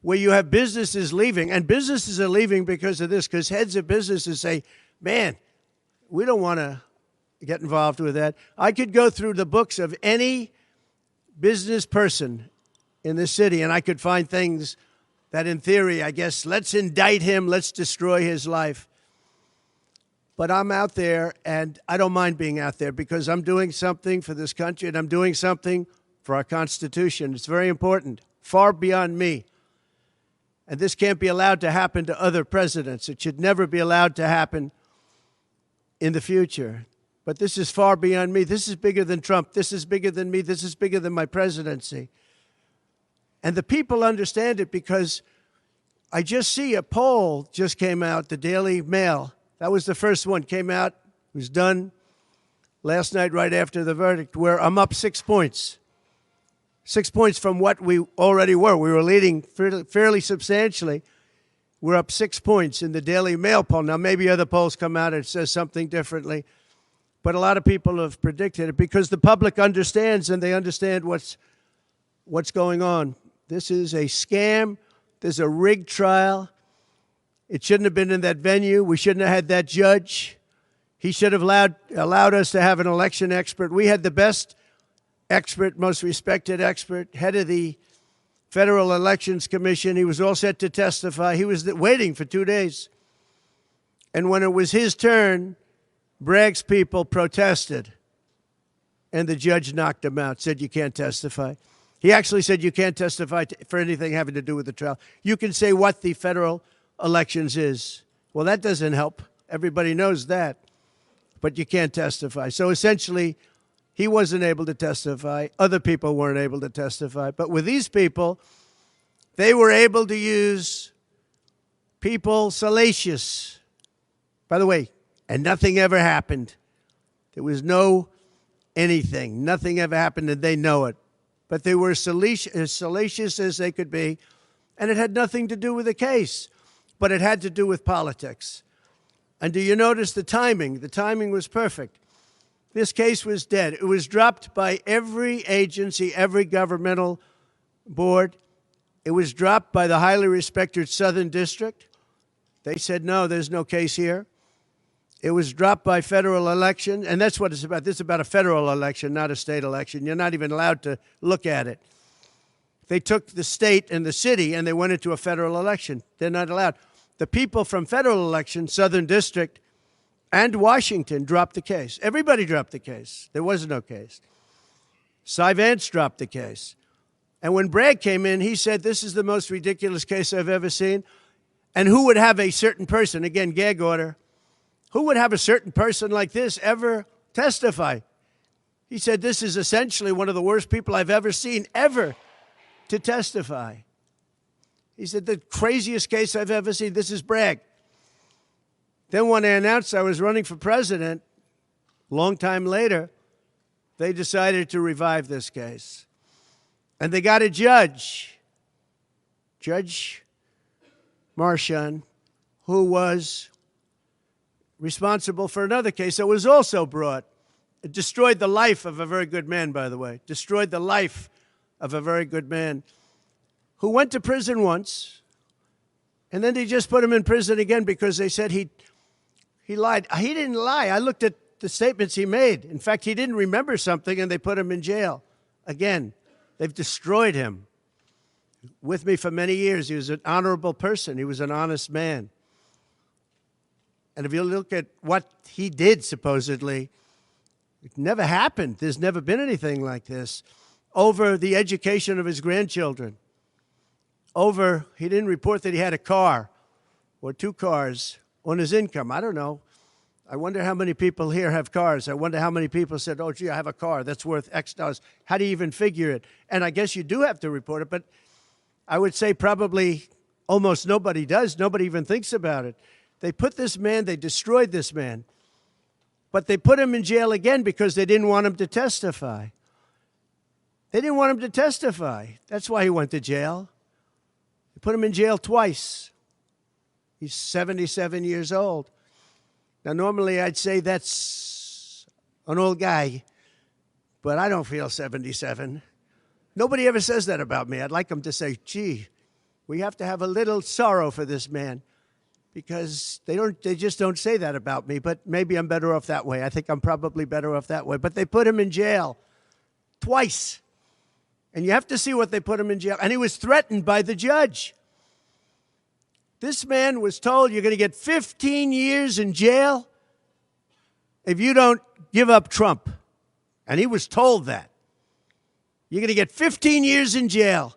where you have businesses leaving, and businesses are leaving because of this, because heads of businesses say, man, we don't want to get involved with that. I could go through the books of any business person in this city, and I could find things that, in theory, I guess, let's indict him, let's destroy his life. But I'm out there, and I don't mind being out there because I'm doing something for this country, and I'm doing something for our Constitution. It's very important, far beyond me. And this can't be allowed to happen to other presidents. It should never be allowed to happen in the future. But this is far beyond me. This is bigger than Trump. This is bigger than me. This is bigger than my presidency. And the people understand it because I just see a poll just came out, the Daily Mail. That was the first one, came out, was done last night right after the verdict, where I'm up 6 points. 6 points from what we already were. We were leading fairly substantially. We're up 6 points in the Daily Mail poll. Now, maybe other polls come out and it says something differently. But a lot of people have predicted it because the public understands, and they understand what's going on. This is a scam. There's a rigged trial. It shouldn't have been in that venue. We shouldn't have had that judge. He should have allowed us to have an election expert. We had the best expert, most respected expert, head of the Federal Elections Commission. He was all set to testify. He was waiting for 2 days. And when it was his turn, Bragg's people protested. And the judge knocked him out, said, you can't testify. He actually said you can't testify for anything having to do with the trial. You can say what the federal elections is. Well, that doesn't help. Everybody knows that. But you can't testify. So essentially, he wasn't able to testify. Other people weren't able to testify. But with these people, they were able to use people salacious. By the way, and nothing ever happened. There was no anything. Nothing ever happened, and they know it. But they were as salacious as they could be, and it had nothing to do with the case, but it had to do with politics. And do you notice the timing? The timing was perfect. This case was dead. It was dropped by every agency, every governmental board. It was dropped by the highly respected Southern District. They said, no, there's no case here. It was dropped by federal election, and that's what it's about. This is about a federal election, not a state election. You're not even allowed to look at it. They took the state and the city, and they went into a federal election. They're not allowed. The people from federal election, Southern District, and Washington dropped the case. Everybody dropped the case. There was no case. Cy Vance dropped the case. And when Bragg came in, he said, this is the most ridiculous case I've ever seen. And who would have a certain person, again, gag order, who would have a certain person like this ever testify? He said, this is essentially one of the worst people I've ever seen, ever, to testify. He said, the craziest case I've ever seen. This is Bragg. Then when they announced I was running for president, a long time later, they decided to revive this case. And they got a judge, Judge Marchand, who was responsible for another case that was also brought. It destroyed the life of a very good man, by the way. Destroyed the life of a very good man who went to prison once, and then they just put him in prison again because they said he lied. He didn't lie. I looked at the statements he made. In fact, he didn't remember something, and they put him in jail. Again, they've destroyed him. With me for many years, he was an honorable person. He was an honest man. And if you look at what he did, supposedly, it never happened. There's never been anything like this. Over the education of his grandchildren. Over, he didn't report that he had a car or 2 cars on his income. I don't know. I wonder how many people here have cars. I wonder how many people said, oh, gee, I have a car that's worth X dollars. How do you even figure it? And I guess you do have to report it, but I would say probably almost nobody does. Nobody even thinks about it. They put this man, they destroyed this man, but they put him in jail again because they didn't want him to testify. They didn't want him to testify. That's why he went to jail. They put him in jail twice. He's 77 years old. Now, normally I'd say that's an old guy, but I don't feel 77. Nobody ever says that about me. I'd like them to say, gee, We have to have a little sorrow for this man, because they just don't say that about me, but maybe I'm better off that way. I think I'm probably better off that way. But they put him in jail twice. And you have to see what they put him in jail. And he was threatened by the judge. This man was told, you're going to get 15 years in jail if you don't give up Trump. And he was told that. You're going to get 15 years in jail.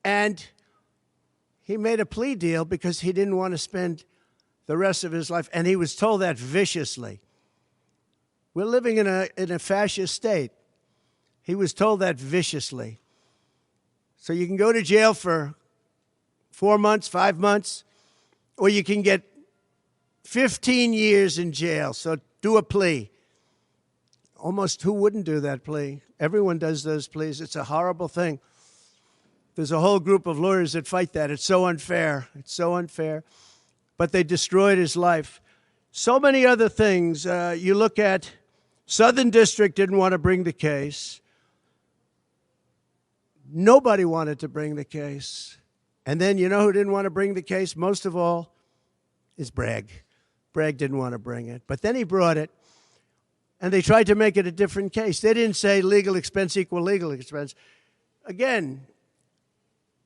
And he made a plea deal because he didn't want to spend the rest of his life. And he was told that viciously. We're living in a fascist state. He was told that viciously. So you can go to jail for 4 months, 5 months, or you can get 15 years in jail. So do a plea. Almost who wouldn't do that plea? Everyone does those pleas. It's a horrible thing. There's a whole group of lawyers that fight that. It's so unfair. It's so unfair. But they destroyed his life. So many other things. You look at Southern District didn't want to bring the case. Nobody wanted to bring the case. And then you know who didn't want to bring the case? Most of all is Bragg. Bragg didn't want to bring it. But then he brought it. And they tried to make it a different case. They didn't say legal expense equal legal expense. Again,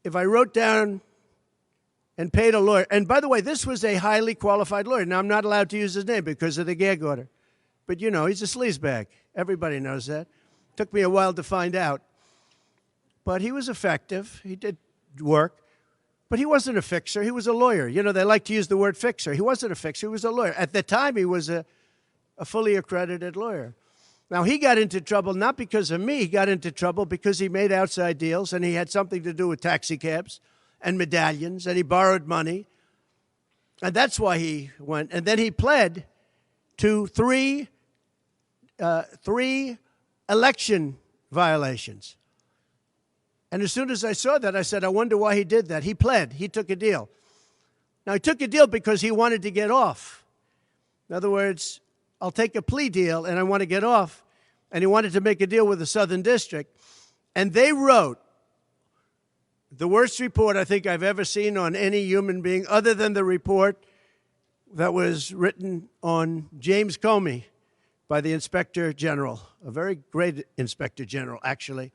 if I wrote down and paid a lawyer, and by the way, this was a highly qualified lawyer. Now, I'm not allowed to use his name because of the gag order. But, you know, he's a sleazebag. Everybody knows that. Took me a while to find out. But he was effective. He did work. But he wasn't a fixer. He was a lawyer. You know, they like to use the word fixer. He wasn't a fixer. He was a lawyer. At the time, he was a fully accredited lawyer. Now, he got into trouble not because of me. He got into trouble because he made outside deals, and he had something to do with taxi cabs and medallions, and he borrowed money. And that's why he went. And then he pled to three election violations. And as soon as I saw that, I said, I wonder why he did that. He pled. He took a deal. Now, he took a deal because he wanted to get off. In other words, I'll take a plea deal, and I want to get off. And he wanted to make a deal with the Southern District. And they wrote the worst report I think I've ever seen on any human being, other than the report that was written on James Comey by the Inspector General, a very great Inspector General, actually,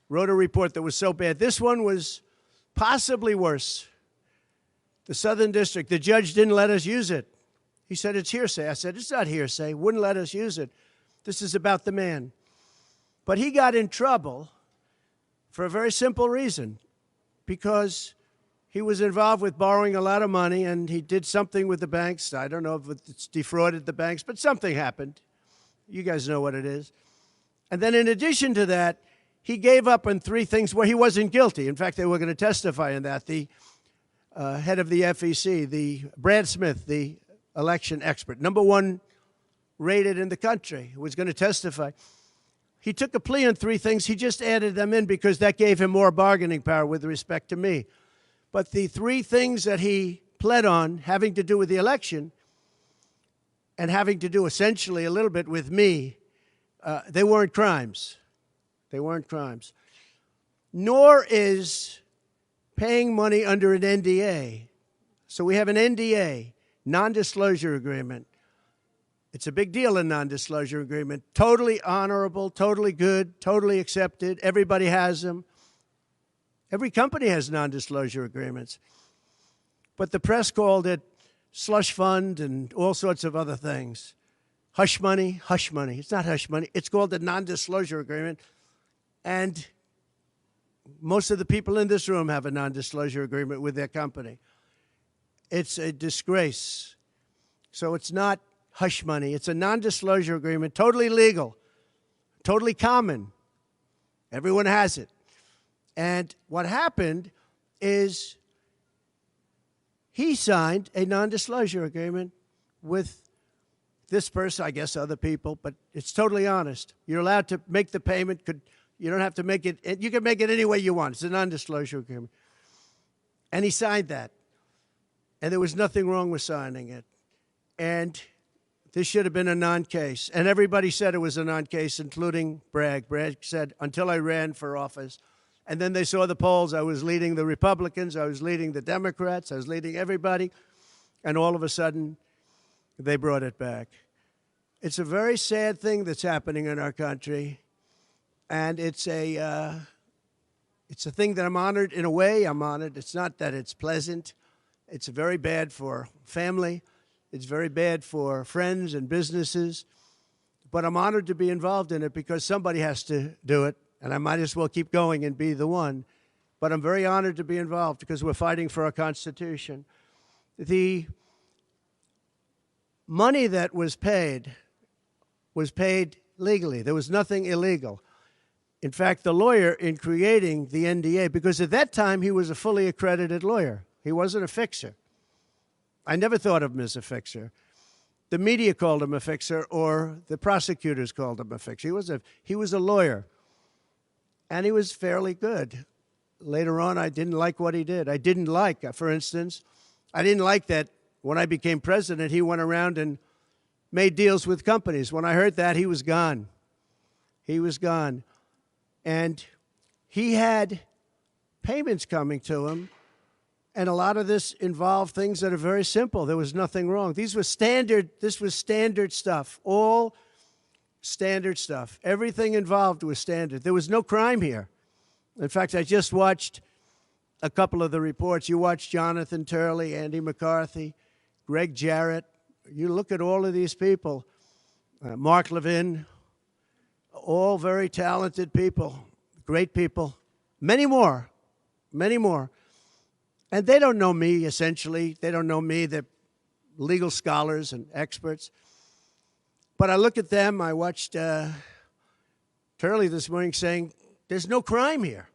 wrote a report that was so bad. This one was possibly worse. The Southern District, the judge didn't let us use it. He said, it's hearsay. I said, it's not hearsay. Wouldn't let us use it. This is about the man. But he got in trouble for a very simple reason, because he was involved with borrowing a lot of money, and he did something with the banks. I don't know if it's defrauded the banks, but something happened. You guys know what it is. And then in addition to that, he gave up on 3 things where he wasn't guilty. In fact, they were going to testify in that. The head of the FEC, the Brad Smith, the election expert, #1 rated in the country, was going to testify. He took a plea on 3 things. He just added them in because that gave him more bargaining power with respect to me. But the 3 things that he pled on, having to do with the election and having to do essentially a little bit with me, they weren't crimes. They weren't crimes. Nor is paying money under an NDA. So we have an NDA, non-disclosure agreement. It's a big deal, a non-disclosure agreement. Totally honorable, totally good, totally accepted. Everybody has them. Every company has non-disclosure agreements. But the press called it slush fund and all sorts of other things. Hush money, hush money. It's not hush money. It's called a non-disclosure agreement. And most of the people in this room have a non-disclosure agreement with their company. It's a disgrace. So it's not hush money. It's a non-disclosure agreement, totally legal, totally common. Everyone has it. And what happened is he signed a non-disclosure agreement with this person, I guess other people, but it's totally honest. You're allowed to make the payment. You don't have to make it. You can make it any way you want. It's a non-disclosure agreement. And he signed that. And there was nothing wrong with signing it. And this should have been a non-case. And everybody said it was a non-case, including Bragg. Bragg said, until I ran for office, And then they saw the polls. I was leading the Republicans. I was leading the Democrats. I was leading everybody. And all of a sudden, they brought it back. It's a very sad thing that's happening in our country. And it's a thing that I'm honored. In a way, I'm honored. It's not that it's pleasant. It's very bad for family. It's very bad for friends and businesses. But I'm honored to be involved in it because somebody has to do it. And I might as well keep going and be the one. But I'm very honored to be involved because we're fighting for our Constitution. The money that was paid legally. There was nothing illegal. In fact, the lawyer in creating the NDA, because at that time he was a fully accredited lawyer. He wasn't a fixer. I never thought of him as a fixer. The media called him a fixer, or the prosecutors called him a fixer. He was a lawyer. And he was fairly good. Later on, I didn't like what he did. I didn't like, for instance, I didn't like that when I became president, he went around and made deals with companies. When I heard that, he was gone. He was gone. And he had payments coming to him, and a lot of this involved things that are very simple. There was nothing wrong. This was standard stuff, all standard stuff. Everything involved was standard. There was no crime here. In fact, I just watched a couple of the reports. You watched Jonathan Turley, Andy McCarthy, Greg Jarrett. You look at all of these people, Mark Levin, all very talented people, great people, many more. And they don't know me, essentially. They don't know me. They're legal scholars and experts. But I look at them. I watched Turley this morning saying, there's no crime here.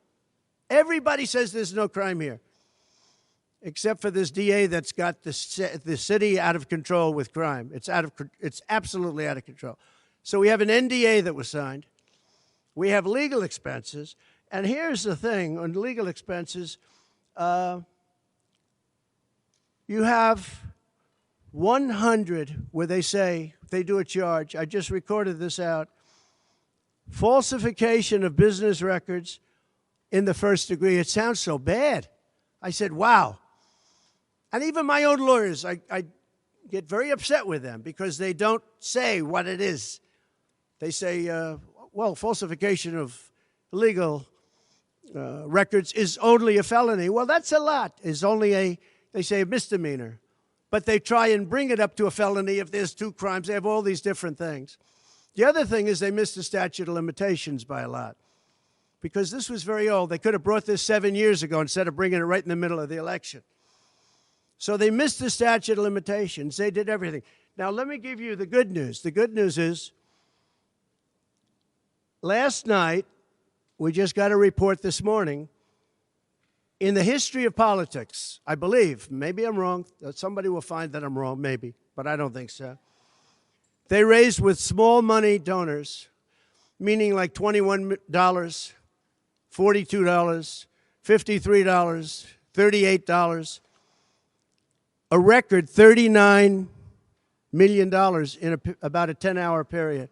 Everybody says there's no crime here, except for this DA that's got the city out of control with crime. It's absolutely out of control. So we have an NDA that was signed. We have legal expenses. And here's the thing, on legal expenses, you have 100 where they say, they do a charge. I just recorded this out. Falsification of business records in the first degree. It sounds so bad. I said, wow. And even my own lawyers, I get very upset with them because they don't say what it is. They say, well, falsification of legal records is only a felony. Well, that's a lot. It's only they say a misdemeanor. But they try and bring it up to a felony if there's two crimes. They have all these different things. The other thing is they missed the statute of limitations by a lot because this was very old. They could have brought this 7 years ago instead of bringing it right in the middle of the election. So they missed the statute of limitations. They did everything. Now, let me give you the good news. The good news is last night, we just got a report this morning, in the history of politics, I believe, maybe I'm wrong, somebody will find that I'm wrong, maybe, but I don't think so. They raised with small money donors, meaning like $21, $42, $53, $38, a record $39 million in about a 10-hour period.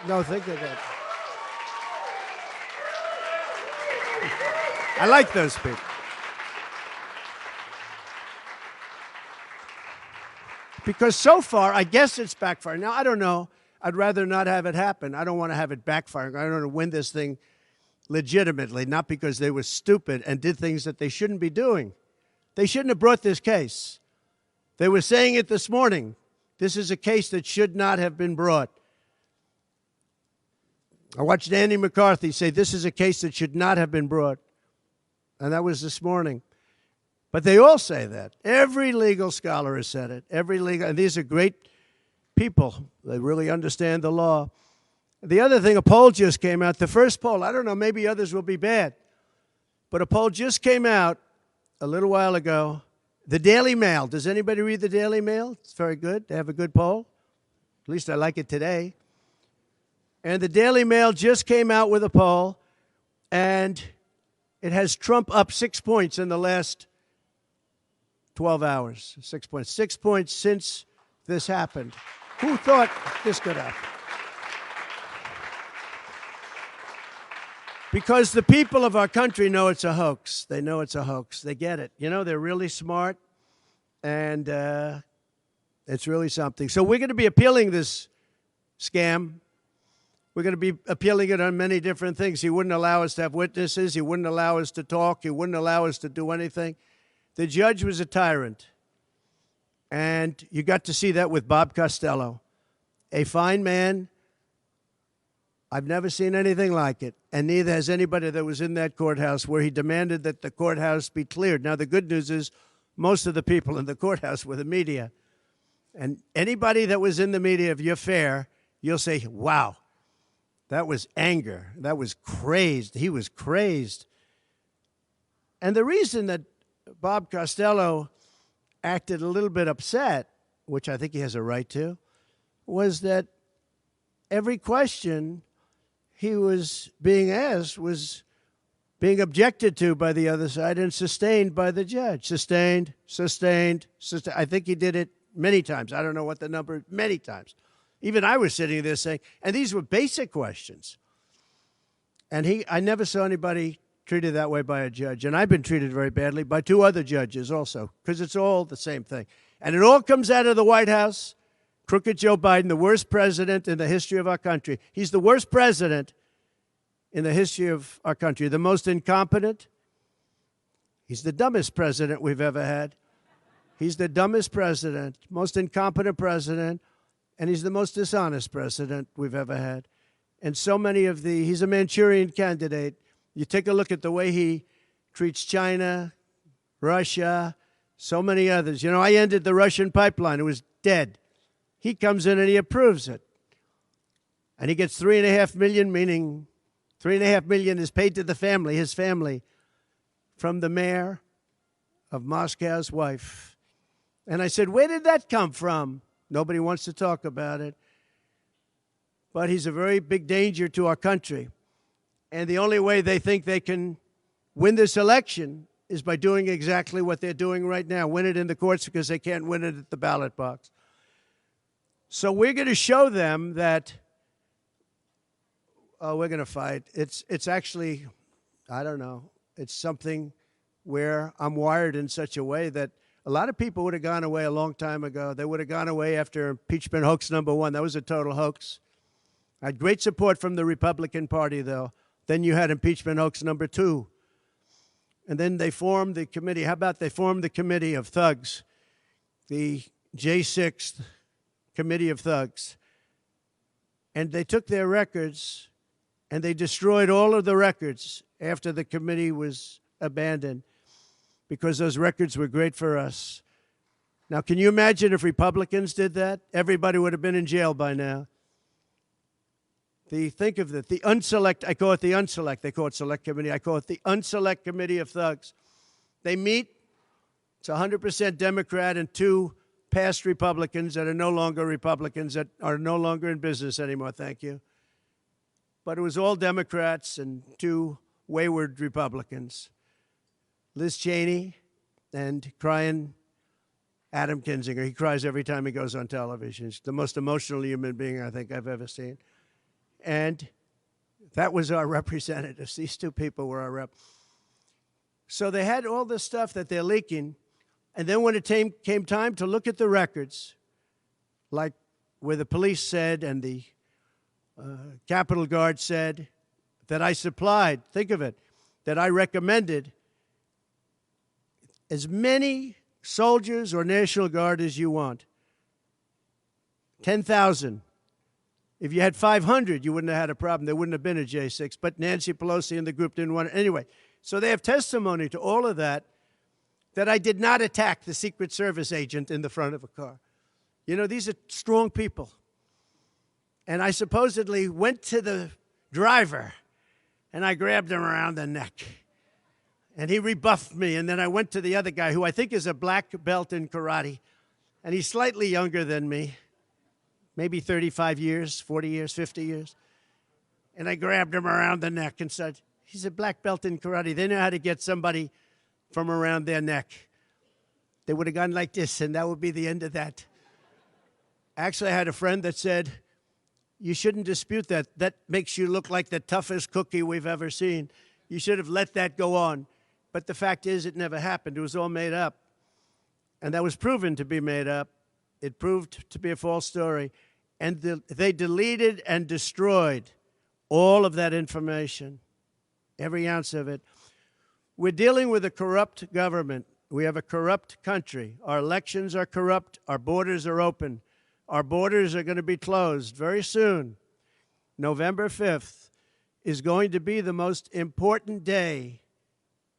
No, think of that. I like those people. Because so far, I guess it's backfiring. Now, I don't know. I'd rather not have it happen. I don't want to have it backfiring. I don't want to win this thing legitimately, not because they were stupid and did things that they shouldn't be doing. They shouldn't have brought this case. They were saying it this morning. This is a case that should not have been brought. I watched Andy McCarthy say this is a case that should not have been brought. And that was this morning. But they all say that. Every legal scholar has said it. And these are great people. They really understand the law. The other thing, a poll just came out. The first poll, I don't know, maybe others will be bad. But a poll just came out a little while ago. The Daily Mail. Does anybody read the Daily Mail? It's very good. They have a good poll. At least I like it today. And the Daily Mail just came out with a poll. And it has Trump up 6 points in the last 12 hours. 6 points. 6 points since this happened. Who thought this could happen? Because the people of our country know it's a hoax. They know it's a hoax. They get it. You know, they're really smart, and it's really something. So we're going to be appealing this scam. We're going to be appealing it on many different things. He wouldn't allow us to have witnesses. He wouldn't allow us to talk. He wouldn't allow us to do anything. The judge was a tyrant. And you got to see that with Bob Costello, a fine man. I've never seen anything like it, and neither has anybody that was in that courthouse, where he demanded that the courthouse be cleared. Now, the good news is most of the people in the courthouse were the media. And anybody that was in the media, if you're fair, you'll say, wow, that was anger. That was crazed. He was crazed. And the reason that Bob Costello acted a little bit upset, which I think he has a right to, was that every question he was being asked was being objected to by the other side and sustained by the judge. Sustained. I think he did it many times. I don't know what the number, many times. Even I was sitting there saying, and these were basic questions. And I never saw anybody treated that way by a judge. And I've been treated very badly by two other judges also, because it's all the same thing. And it all comes out of the White House. Crooked Joe Biden, the worst president in the history of our country. He's the worst president in the history of our country. The most incompetent. He's the dumbest president we've ever had. He's the dumbest president, most incompetent president, and he's the most dishonest president we've ever had. And so many of he's a Manchurian candidate. You take a look at the way he treats China, Russia, so many others. You know, I ended the Russian pipeline. It was dead. He comes in and he approves it. And he gets $3.5 million, meaning $3.5 million is paid to the family, his family, from the mayor of Moscow's wife. And I said, where did that come from? Nobody wants to talk about it. But he's a very big danger to our country. And the only way they think they can win this election is by doing exactly what they're doing right now, win it in the courts, because they can't win it at the ballot box. So we're going to show them that, we're going to fight. It's actually, I don't know, it's something where I'm wired in such a way that a lot of people would have gone away a long time ago. They would have gone away after impeachment hoax number 1. That was a total hoax. I had great support from the Republican Party, though. Then you had impeachment hoax number 2. And then they formed the committee. How about they formed the committee of thugs, the J6 committee of thugs. And they took their records and they destroyed all of the records after the committee was abandoned, because those records were great for us. Now, can you imagine if Republicans did that? Everybody would have been in jail by now. Think of it, the unselect, I call it the unselect. They call it select committee. I call it the unselect committee of thugs. They meet. It's 100% Democrat and 2 past Republicans that are no longer Republicans, that are no longer in business anymore, thank you. But it was all Democrats and 2 wayward Republicans. Liz Cheney and crying Adam Kinzinger. He cries every time he goes on television. He's the most emotional human being I think I've ever seen. And that was our representatives. These 2 people were our rep. So they had all this stuff that they're leaking. And then when it came time to look at the records, like where the police said and the Capitol Guard said that I supplied, think of it, that I recommended as many soldiers or National Guard as you want. 10,000. If you had 500, you wouldn't have had a problem. There wouldn't have been a J6. But Nancy Pelosi and the group didn't want it. Anyway, so they have testimony to all of that, that I did not attack the Secret Service agent in the front of a car. You know, these are strong people. And I supposedly went to the driver, and I grabbed him around the neck. And he rebuffed me. And then I went to the other guy, who I think is a black belt in karate. And he's slightly younger than me, maybe 35 years, 40 years, 50 years. And I grabbed him around the neck and said, he's a black belt in karate. They know how to get somebody from around their neck. They would have gone like this, and that would be the end of that. Actually, I had a friend that said, you shouldn't dispute that. That makes you look like the toughest cookie we've ever seen. You should have let that go on. But the fact is, it never happened. It was all made up. And that was proven to be made up. It proved to be a false story. And they deleted and destroyed all of that information, every ounce of it. We're dealing with a corrupt government. We have a corrupt country. Our elections are corrupt. Our borders are open. Our borders are going to be closed very soon. November 5th is going to be the most important day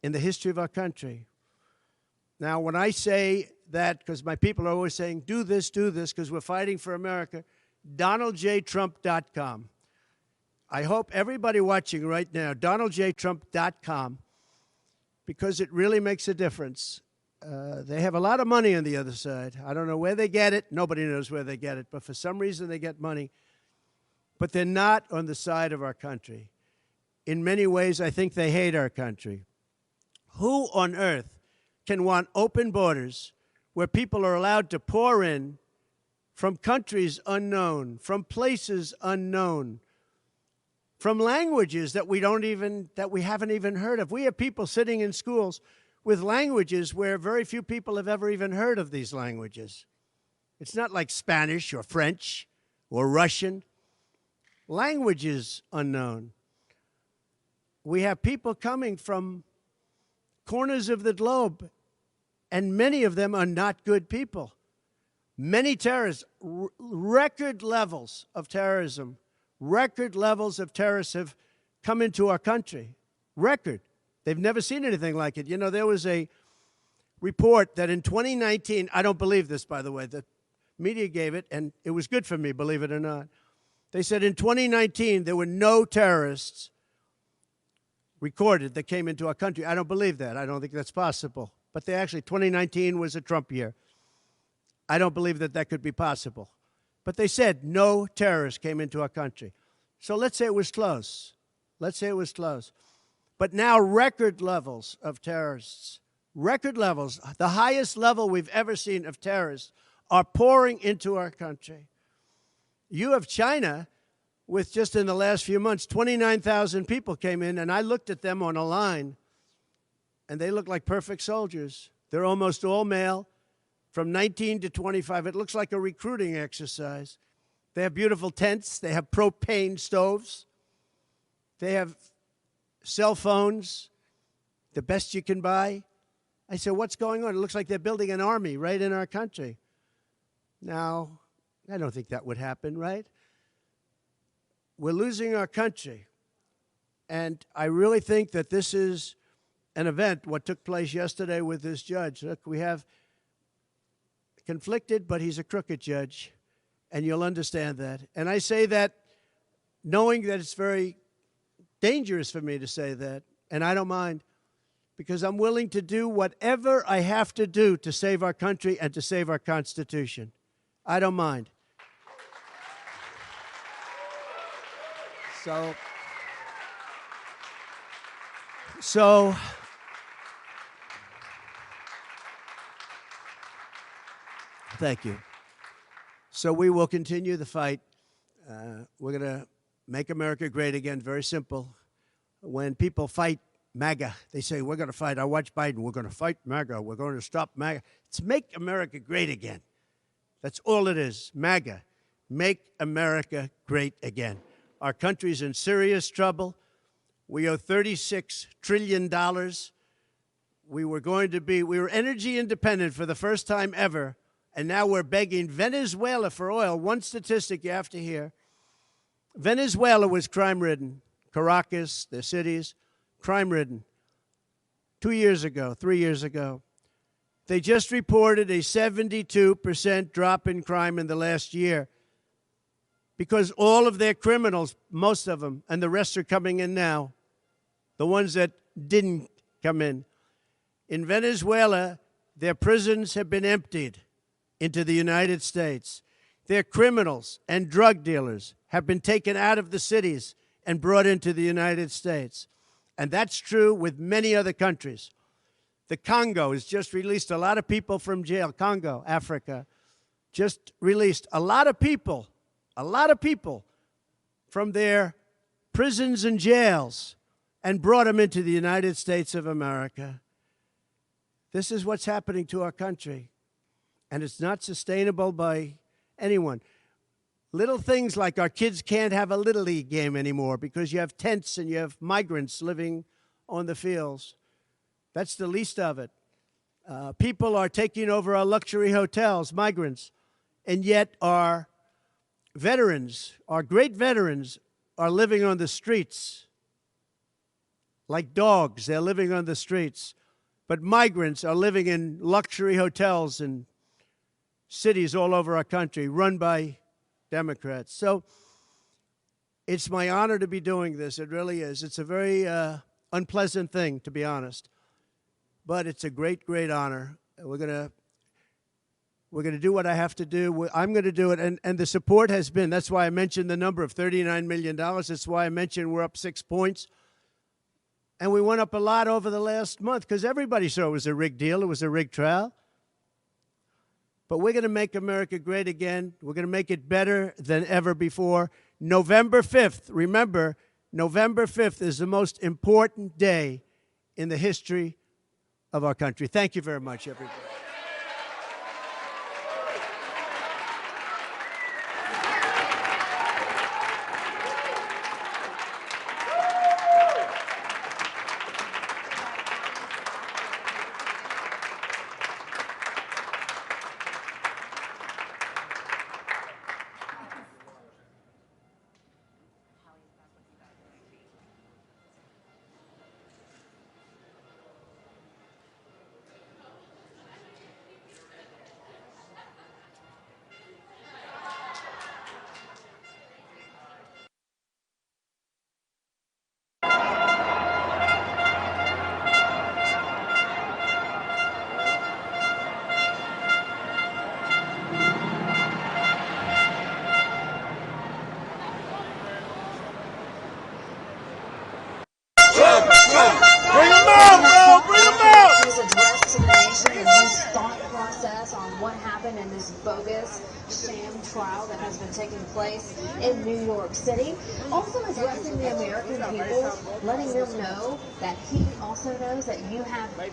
in the history of our country. Now, when I say that, because my people are always saying, do this, because we're fighting for America, DonaldJTrump.com. I hope everybody watching right now, DonaldJTrump.com, because it really makes a difference. They have a lot of money on the other side. I don't know where they get it. Nobody knows where they get it. But for some reason, they get money. But they're not on the side of our country. In many ways, I think they hate our country. Who on earth can want open borders where people are allowed to pour in from countries unknown, from places unknown, from languages that we haven't even heard of? We have people sitting in schools with languages where very few people have ever even heard of these languages. It's not like Spanish or French or Russian. Languages unknown. We have people coming from corners of the globe, and many of them are not good people. Many terrorists, record levels of terrorism, record levels of terrorists have come into our country. Record. They've never seen anything like it. You know, there was a report that in 2019, I don't believe this, by the way, the media gave it, and it was good for me, believe it or not. They said in 2019, there were no terrorists recorded that came into our country. I don't believe that. I don't think that's possible. But 2019 was a Trump year. I don't believe that that could be possible. But they said no terrorists came into our country. So let's say it was close. Let's say it was close. But now record levels of terrorists, record levels, the highest level we've ever seen of terrorists are pouring into our country. You have China with just in the last few months, 29,000 people came in, and I looked at them on a line, and they look like perfect soldiers. They're almost all male, from 19 to 25. It looks like a recruiting exercise. They have beautiful tents. They have propane stoves. They have cell phones, the best you can buy. I said, what's going on? It looks like they're building an army right in our country. Now, I don't think that would happen, right? We're losing our country. And I really think that this is an event, what took place yesterday with this judge. Look, we have conflicted, but he's a crooked judge, and you'll understand that. And I say that knowing that it's very dangerous for me to say that, and I don't mind, because I'm willing to do whatever I have to do to save our country and to save our Constitution. I don't mind. So thank you. So we will continue the fight. We're going to make America great again. Very simple. When people fight MAGA, they say, we're going to fight. I watch Biden. We're going to fight MAGA. We're going to stop MAGA. It's make America great again. That's all it is. MAGA. Make America great again. Our country's in serious trouble. We owe $36 trillion. We were energy independent for the first time ever, and now we're begging Venezuela for oil. One statistic you have to hear. Venezuela was crime-ridden. Caracas, the cities, crime-ridden. 2 years ago, 3 years ago. They just reported a 72% drop in crime in the last year because all of their criminals, most of them, and the rest are coming in now, the ones that didn't come in. In Venezuela, their prisons have been emptied into the United States. Their criminals and drug dealers have been taken out of the cities and brought into the United States. And that's true with many other countries. The Congo has just released a lot of people from jail. Congo, Africa, just released a lot of people from their prisons and jails and brought them into the United States of America. This is what's happening to our country, and it's not sustainable by anyone. Little things like our kids can't have a Little League game anymore because you have tents and you have migrants living on the fields. That's the least of it. People are taking over our luxury hotels, migrants, and yet our veterans, our great veterans, are living on the streets like dogs. They're living on the streets. But migrants are living in luxury hotels in cities all over our country run by Democrats. So it's my honor to be doing this. It really is. It's a very unpleasant thing, to be honest. But it's a great, great honor. We're gonna do what I have to do. I'm going to do it, and the support has been. That's why I mentioned the number of $39 million. That's why I mentioned we're up 6 points. And we went up a lot over the last month because everybody saw it was a rigged deal. It was a rigged trial. But we're going to make America great again. We're going to make it better than ever before. November 5th, remember, November 5th is the most important day in the history of our country. Thank you very much, everybody. In this bogus sham trial that has been taking place in New York City. Also addressing the American people, letting them know that he also knows that you have... All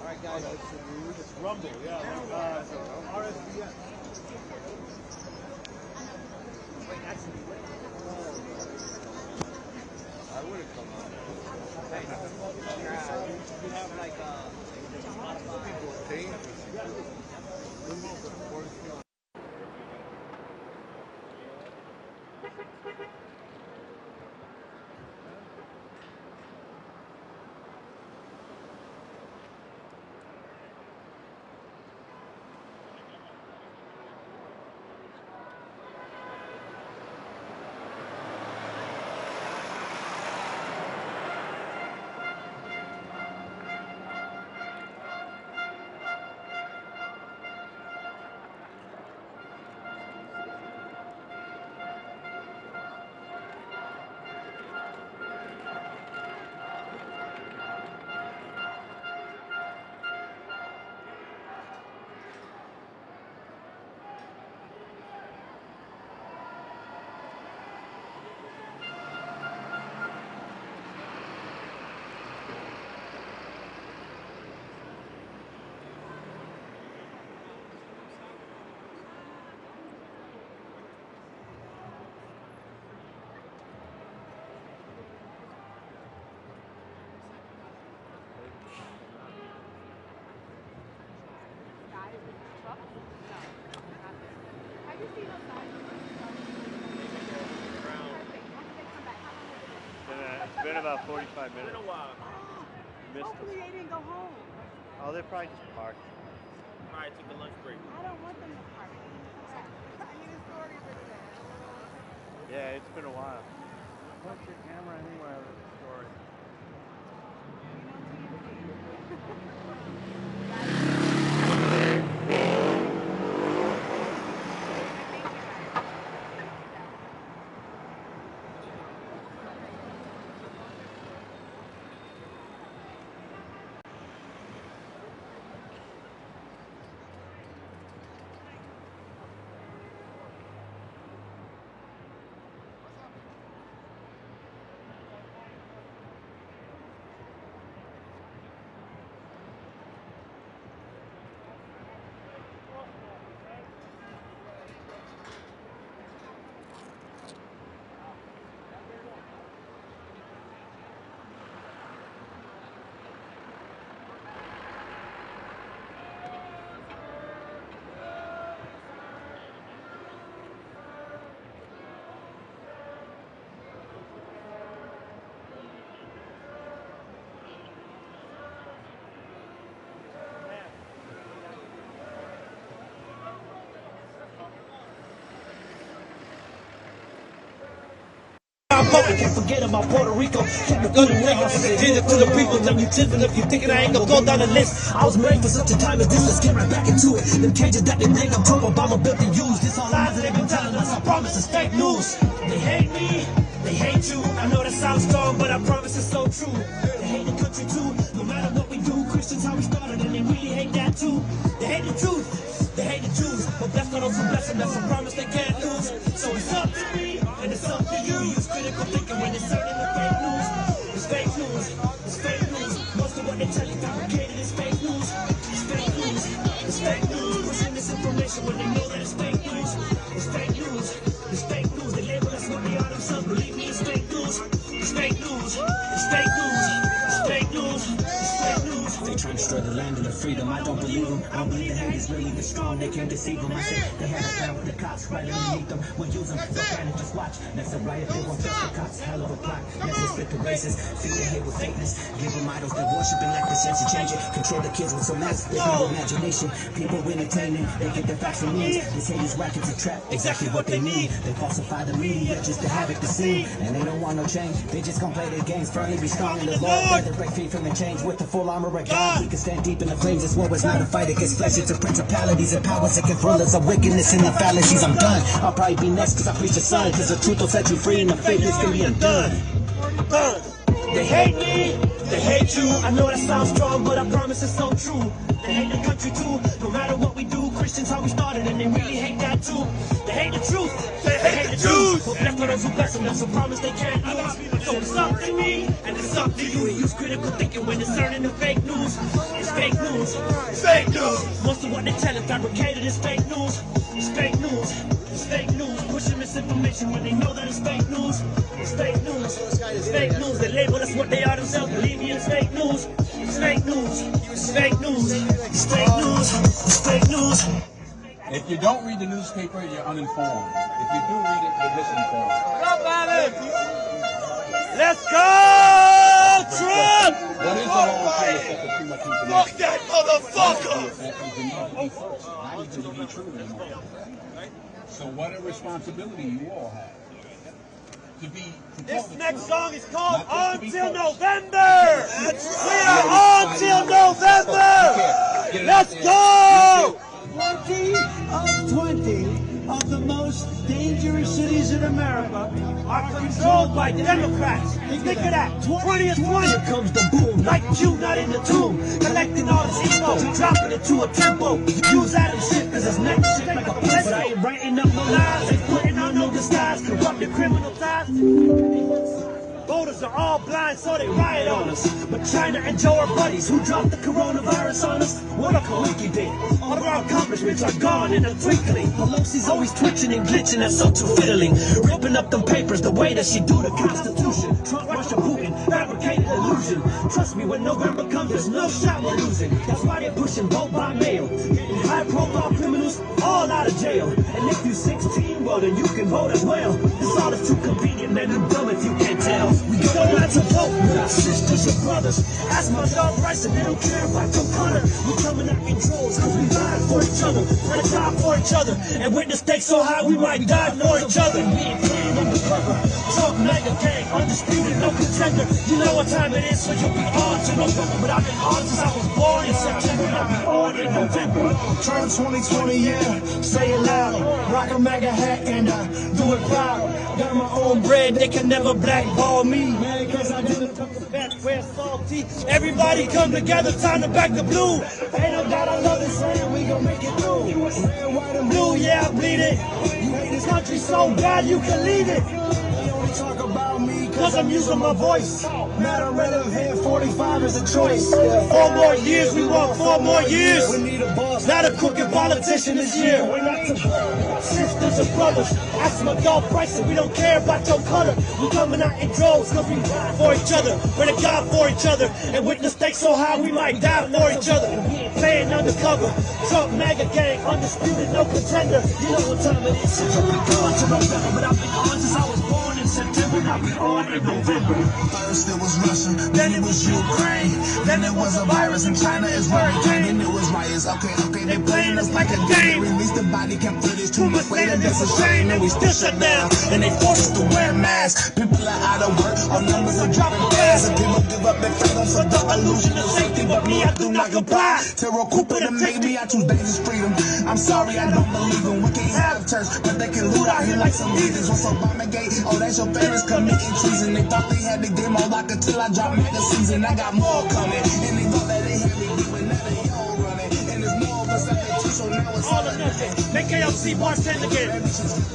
right, guys, it's Rumble, yeah, RSVN. I would have come on. Hey, you have like It's been about 45 minutes. It's been a while. Hopefully they didn't go home. Oh, they're probably just parked. Alright, took a lunch break. I don't want them to park. I need a story for that. Yeah, it's been a while. Put your camera anywhere with the story. Republic. Can't forget about Puerto Rico. Kept the good warehouse. Did it to the people. Them you tipping if you thinking I ain't gonna go down the list. I was made for such a time as this. Let's get right back into it. Them cages that they dig up, Trump, Obama built and used. This all lies that they've been telling us. I promise it's fake news. They hate me. They hate you. I know that sounds strong, but I promise it's so true. They hate the country too. No matter what we do, Christians how we started, and they really hate that too. They hate the truth. They hate the Jews, but blessed are those who bless them. That's a promise they can't lose. So it's up to me, and it's up to you. Use critical thinking when it's certain the fake news. It's fake news. It's fake news. Most of what they tell you fabricated is fake news. It's fake news. It's fake news. Pushing this information when they know that it's fake news. It's fake news. It's fake news. They label us what they are themselves. Believe me, it's fake news. It's fake news. It's fake news. It's fake news. It's fake news. They trying to destroy the land and the freedom. I don't believe them. I don't believe the hate is really this strong. They can't deceive them. I said they had a plan with the cops right underneath them. We'll use them. So panic, just watch. Next a riot, they won't trust the cops. Hell of a plot. Next we'll split the races. Feed the hate with fakeness. Give them idols that worshiping like the sense of change it. Control the kids with some mass. There's no imagination. People entertaining. They get their facts from means. This hate is whack, it's a trap. Exactly what they need. They falsify the media just to have it to see. And they don't want no change. They just gon' play their games. Firmly be strong in the Lord. They break free from the change with the full armor of God. We can stand deep in the flames. This war is not a fight against flesh. It's a principalities and powers that control us of wickedness and the fallacies. I'm done. I'll probably be next cause I preach the sun. Cause the truth will set you free and the fakeness can be undone. They hate me. They hate you. I know that sounds strong, but I promise it's so true. They hate the country too. No matter what we do, Christians how we started, and they really hate that too. They hate the truth. They hate the Jews. But blessed are those who bless them. That's a promise they can't lose. So it's up to me, and it's up to you to use critical thinking when discerning the fake news. It's fake news. It's fake news. Most of what they tell is fabricated is fake news. It's fake news. It's fake news. Pushing misinformation when they know that it's fake news. It's fake news. It's fake news. They label us what they are themselves. Believe me, it's fake news. It's fake news. It's fake news. It's fake news. It's fake news. If you don't read the newspaper, you're uninformed. If you do read it, you're misinformed. Let's go, Trump! What is the whole case that the too much information? Fuck that motherfucker! So what a responsibility you all have. This next song is called On Till November! We are on till November! Let's go! 20 of the most dangerous cities in America are controlled by Democrats. Think of that. 20 is 20. Here comes the boom, Like you not in the tomb. Collecting all this info, dropping it to a tempo. Use that and shit, cause it's next shit like a pencil. But I ain't writing up no lies, ain't putting on no disguise. Corrupted criminal ties. Voters are all blind, so they riot on us. But China and Joe are buddies who dropped the coronavirus on us. What a Kaliki did. All of our accomplishments are gone in a twinkling. Pelosi's always twitching and glitching, that's so too fiddling. Ripping up them papers the way that she do the Constitution. Trump, Russia, Putin, fabricated illusion. Trust me, when November comes, there's no shot we're losing. That's why they're pushing vote by mail. Getting high-profile criminals all out of jail. And if you're 16, well, then you can vote as well. This all is too convenient, man. You're dumb if you can't tell. We don't like to vote with our sisters and brothers. Ask my dog Rice and they don't care about your color. We coming out in droves cause we ride for each other. Try to die for each other. And when the stakes so high we might die for each other. We ain't playing undercover. Trump, mega gang, undisputed, no contender. You know what time it is, so you'll be on to November. But I've been on since I was born in September. And I'll be on in November. Turn 2020, yeah, say it loud. Rock a MAGA hat and do it proud. Got my own bread, they can never blackball me. Man, cause I do Fat, we're salty. Everybody come together, time to back the blue. Ain't no doubt I love this land, we gon' make it through. Red, white, and Blue, yeah, I bleed it. You hate this country so bad you can leave it. They only talk about me Cause I'm using my voice. Matter relevant, 45 is a choice. 4 more years, we want 4 more years. We need a boss. Not a crooked politician this year. We're not to sisters and brothers. Ask my dog Bryson, we don't care about your color. We coming out in droves cause we ride for each other. Pray to God for each other. And with the stakes so high we might die for each other. We ain't playing undercover. Trump, MAGA gang, undisputed, no contender. You know what time it is. So we going to November, but I've been on since I was born in September, now we on in November. First it was Russia, then it was Ukraine, then it was a virus and China is where it came. Then it was riots, okay, they playing us like a game. Release the body cam footage, 2 months later, that's a shame. And we still shut down, and they force us to wear masks. People are out of work, our numbers are dropping fast, and people give up their freedom for the illusion of safety. But me, I do not comply. Terror Cooper to make me, I choose dangerous freedom. I'm sorry, I don't believe them. We can't have church, but they can loot out here like some heathens. What's Obamagate? Oh, that's your parents committing treason. They thought they had the game on lock until I dropped magazines, and I got more coming. And they thought that they had me doing that, they all running. And there's more of us out there too, so now it's all or nothing. Make KLC bartend again.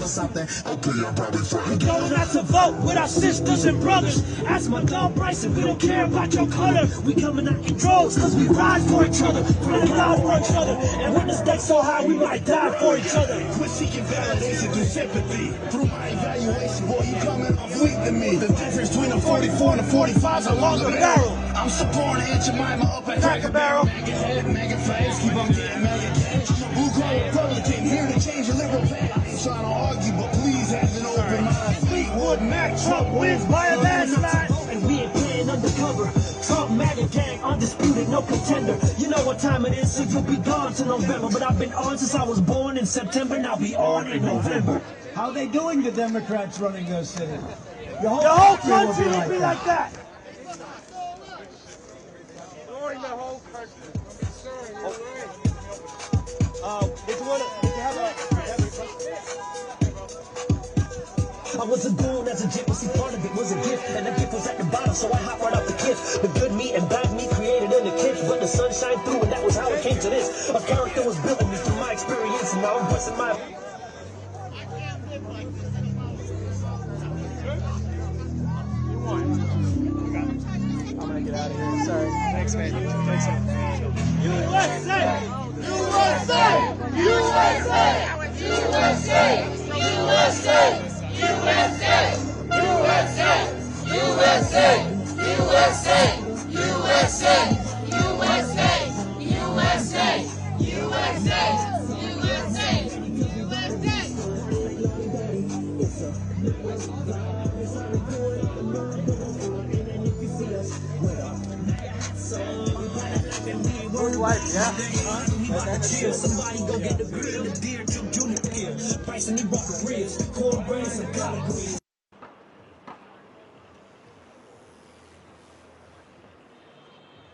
We go out to vote with our sisters and brothers. Ask my dog Bryson, we don't care about your color. We coming out in droves, cause we ride for each other. Pray God for each other. And when the stakes so high, we might die for each other. Quit seeking validation through sympathy. Through my evaluation, boy, you coming off weak to me. The difference between a 44 and a 45 is a longer barrel. I'm supporting Aunt Jemima up at Cracker Barrel. Maggot head, maggot flags, keep on getting maggot cash. Blue collar Republican, here to change your liberal path. I ain't trying to argue, but please have an open mind. Fleetwood Mac, Trump wins by a landslide. And we ain't playing undercover. Trump, MAGA gang, undisputed, no contender. You know what time it is, so you'll be gone to November. But I've been on since I was born in September, now be on in November. How they doing, the Democrats running those cities? The whole country will be like that. Destroying the whole country. I was a goon as a gypsy, part of it was a gift, and the gift was at the bottom, so I hopped right off the cliff. The good me and bad me created in the kitchen, but the sun shined through, and that was how it came to this. A character was built in me through my experience, and now I'm voicing my... I'm gonna get out of here. Sorry. Thanks, man. Thanks, man. USA! USA! USA! USA! USA! USA! USA! USA! USA! USA! USA! USA! USA! Good life, yeah. Somebody go get the grill, the deer, junior, price and he brought the ribs, cornbread and collard greens.